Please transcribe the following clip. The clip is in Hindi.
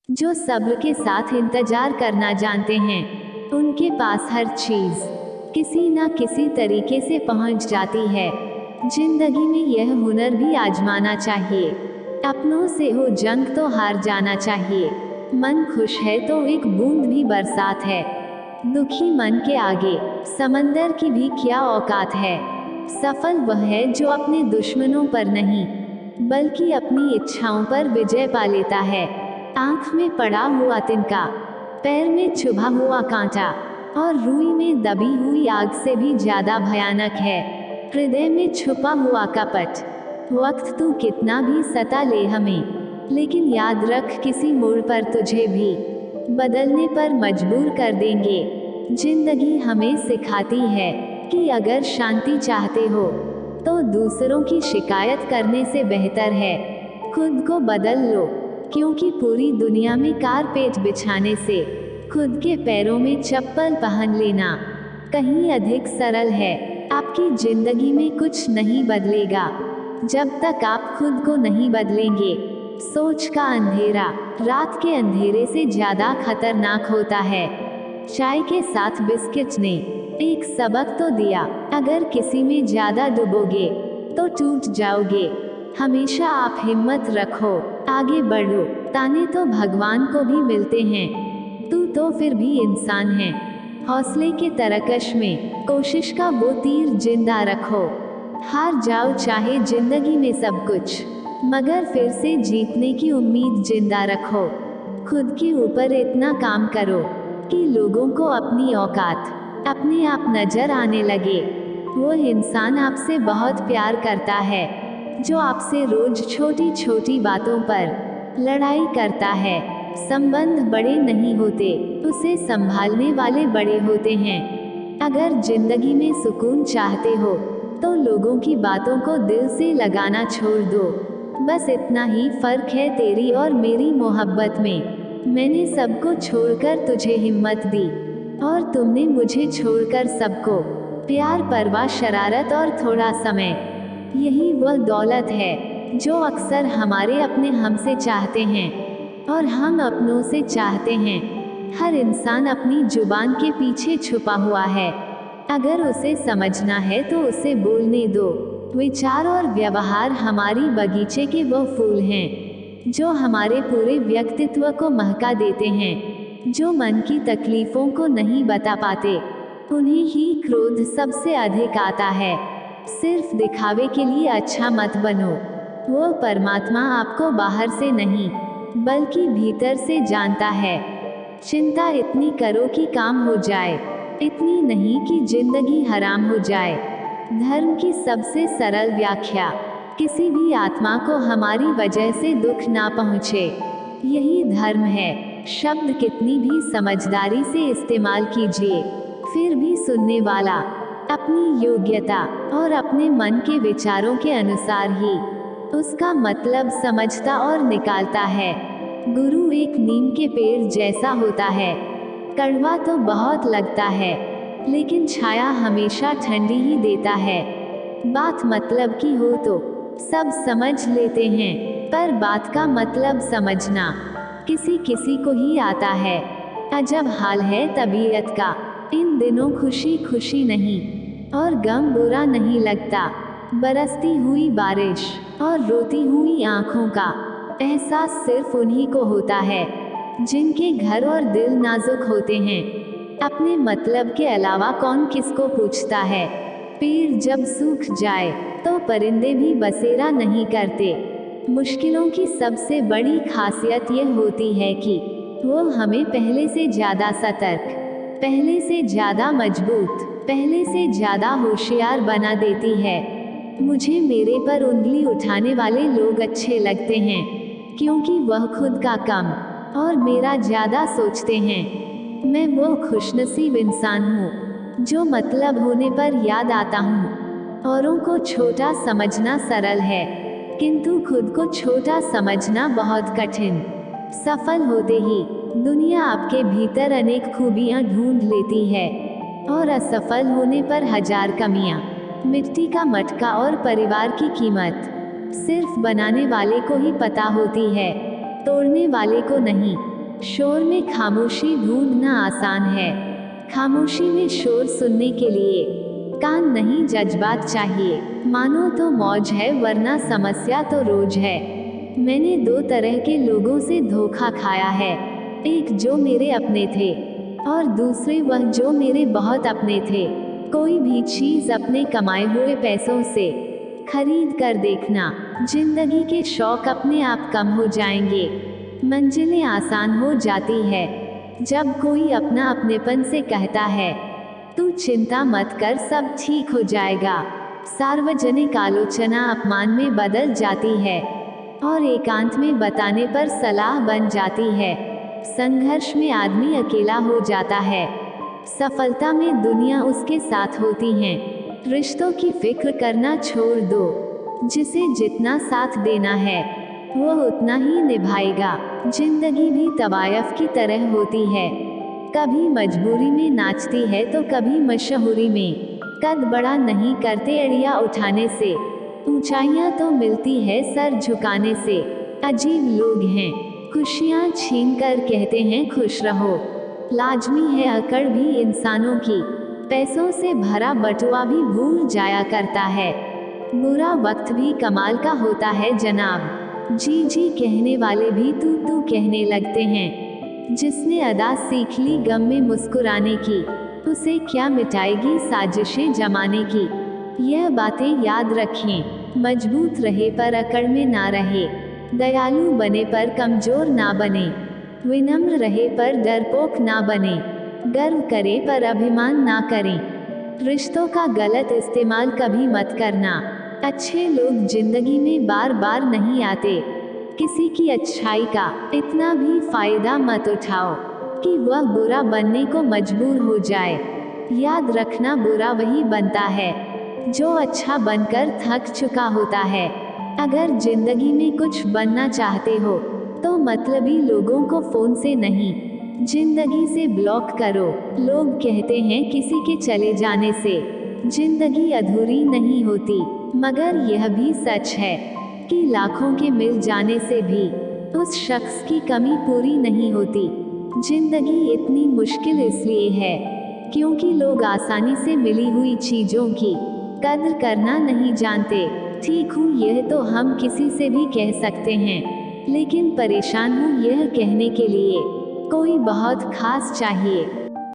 जो सब्र के साथ इंतजार करना जानते हैं, उनके पास हर चीज किसी न किसी तरीके से पहुंच जाती है। जिंदगी में यह हुनर भी आजमाना चाहिए। अपनों से हो जंग तो हार जाना चाहिए। मन खुश है तो एक बूंद भी बरसात है। दुखी मन के आगे समंदर की भी क्या औकात है। सफल वह है जो अपने दुश्मनों पर नहीं, बल्कि अपनी इच्छाओं पर विजय पा लेता है। आंख में पड़ा हुआ तिनका, पैर में चुभा हुआ कांटा, और रुई में दबी हुई आग से भी ज्यादा भयानक है हृदय में छुपा हुआ कपट। वक्त तू कितना भी सता ले हमें, लेकिन याद रख किसी मोड़ पर तुझे भी बदलने पर मजबूर कर देंगे। जिंदगी हमें सिखाती है कि अगर शांति चाहते हो तो दूसरों की शिकायत करने से बेहतर है खुद को बदल लो, क्योंकि पूरी दुनिया में कारपेट बिछाने से खुद के पैरों में चप्पल पहन लेना कहीं अधिक सरल है। आपकी जिंदगी में कुछ नहीं बदलेगा जब तक आप खुद को नहीं बदलेंगे। सोच का अंधेरा रात के अंधेरे से ज्यादा खतरनाक होता है। चाय के साथ बिस्किट ने एक सबक तो दिया, अगर किसी में ज्यादा डूबोगे तो टूट जाओगे। हमेशा आप हिम्मत रखो, आगे बढ़ो। ताने तो भगवान को भी मिलते हैं, तू तो फिर भी इंसान है। हौसले के तरकश में कोशिश का वो तीर जिंदा रखो। हार जाओ चाहे जिंदगी में सब कुछ, मगर फिर से जीतने की उम्मीद जिंदा रखो। खुद के ऊपर इतना काम करो कि लोगों को अपनी औकात अपने आप नजर आने लगे। वो इंसान आपसे बहुत प्यार करता है जो आपसे रोज छोटी छोटी बातों पर लड़ाई करता है। संबंध बड़े नहीं होते, उसे संभालने वाले बड़े होते हैं। अगर जिंदगी में सुकून चाहते हो तो लोगों की बातों को दिल से लगाना छोड़ दो। बस इतना ही फर्क है तेरी और मेरी मोहब्बत में। मैंने सबको छोड़कर तुझे हिम्मत दी, और तुमने मुझे छोड़कर सबको प्यार, परवाह, शरारत और थोड़ा समय। यही वह दौलत है जो अक्सर हमारे अपने हमसे चाहते हैं और हम अपनों से चाहते हैं। हर इंसान अपनी जुबान के पीछे छुपा हुआ है, अगर उसे समझना है तो उसे बोलने दो। विचार और व्यवहार हमारी बगीचे के वो फूल हैं जो हमारे पूरे व्यक्तित्व को महका देते हैं। जो मन की तकलीफों को नहीं बता पाते, उन्हें ही क्रोध सबसे अधिक आता है। सिर्फ दिखावे के लिए अच्छा मत बनो। वो परमात्मा आपको बाहर से नहीं बल्कि भीतर से जानता है। चिंता इतनी करो कि काम हो जाए, इतनी नहीं कि जिंदगी हराम हो जाए। धर्म की सबसे सरल व्याख्या, किसी भी आत्मा को हमारी वजह से दुख ना पहुँचे, यही धर्म है। शब्द कितनी भी समझदारी से इस्तेमाल कीजिए, फिर भी सुनने वाला अपनी योग्यता और अपने मन के विचारों के अनुसार ही उसका मतलब समझता और निकालता है। गुरु एक नीम के पेड़ जैसा होता है, कड़वा तो बहुत लगता है लेकिन छाया हमेशा ठंडी ही देता है। बात मतलब की हो तो सब समझ लेते हैं, पर बात का मतलब समझना किसी किसी को ही आता है। अजब हाल है तबीयत का, इन दिनों खुशी खुशी नहीं और गम बुरा नहीं लगता। बरसती हुई बारिश और रोती हुई आंखों का एहसास सिर्फ उन्हीं को होता है जिनके घर और दिल नाजुक होते हैं। अपने मतलब के अलावा कौन किसको पूछता है। पेड़ जब सूख जाए तो परिंदे भी बसेरा नहीं करते। मुश्किलों की सबसे बड़ी खासियत यह होती है कि वो हमें पहले से ज्यादा सतर्क, पहले से ज्यादा मजबूत, पहले से ज्यादा होशियार बना देती है। मुझे मेरे पर उंगली उठाने वाले लोग अच्छे लगते हैं, क्योंकि वह खुद का कम और मेरा ज्यादा सोचते हैं। मैं वो खुशनसीब इंसान हूँ जो मतलब होने पर याद आता हूँ। औरों को छोटा समझना सरल है, किंतु खुद को छोटा समझना बहुत कठिन। सफल होते ही दुनिया आपके भीतर अनेक खूबियाँ ढूंढ लेती है, और असफल होने पर हजार कमियाँ। मिट्टी का मटका और परिवार की कीमत सिर्फ बनाने वाले को ही पता होती है, तोड़ने वाले को नहीं। शोर में खामोशी ढूंढना आसान है। खामोशी में शोर सुनने के लिए कान नहीं जज्बात चाहिए। मानो तो मौज है वरना समस्या तो रोज है। मैंने दो तरह के लोगों से धोखा खाया है, एक जो मेरे अपने थे और दूसरे वह जो मेरे बहुत अपने थे। कोई भी चीज अपने कमाए हुए पैसों से खरीद कर देखना, जिंदगी के शौक अपने आप कम हो जाएंगे। मंजिलें आसान हो जाती है जब कोई अपना अपनेपन से कहता है तू चिंता मत कर सब ठीक हो जाएगा। सार्वजनिक आलोचना अपमान में बदल जाती है और एकांत में बताने पर सलाह बन जाती है। संघर्ष में आदमी अकेला हो जाता है, सफलता में दुनिया उसके साथ होती है। रिश्तों की फिक्र करना छोड़ दो, जिसे जितना साथ देना है वह उतना ही निभाएगा। जिंदगी भी तवायफ की तरह होती है, कभी मजबूरी में नाचती है तो कभी मशहूरी में। कद बड़ा नहीं करते एड़िया उठाने से, ऊंचाइयां तो मिलती है सर झुकाने से। अजीब लोग हैं, खुशियां छीन कर कहते हैं खुश रहो। लाजमी है अकड़ भी इंसानों की, पैसों से भरा बटुआ भी भूल जाया करता है। बुरा वक्त भी कमाल का होता है जनाब, जी जी कहने वाले भी तू तू कहने लगते हैं। जिसने अदा सीख ली गम में मुस्कुराने की, उसे क्या मिटाएगी साजिशें जमाने की। यह बातें याद रखें, मजबूत रहे पर अकड़ में ना रहे, दयालु बने पर कमजोर ना बने, विनम्र रहे पर डरपोक ना बने, गर्व करे पर अभिमान ना करें। रिश्तों का गलत इस्तेमाल कभी मत करना, अच्छे लोग जिंदगी में बार बार नहीं आते। किसी की अच्छाई का इतना भी फायदा मत उठाओ कि वह बुरा बनने को मजबूर हो जाए। याद रखना बुरा वही बनता है जो अच्छा बनकर थक चुका होता है। अगर जिंदगी में कुछ बनना चाहते हो तो मतलबी लोगों को फोन से नहीं, जिंदगी से ब्लॉक करो। लोग कहते हैं किसी के चले जाने से जिंदगी अधूरी नहीं होती, मगर यह भी सच है कि लाखों के मिल जाने से भी उस शख्स की कमी पूरी नहीं होती। जिंदगी इतनी मुश्किल इसलिए है क्योंकि लोग आसानी से मिली हुई चीजों की कद्र करना नहीं जानते। ठीक हूँ यह तो हम किसी से भी कह सकते हैं, लेकिन परेशान हूँ यह कहने के लिए कोई बहुत खास चाहिए।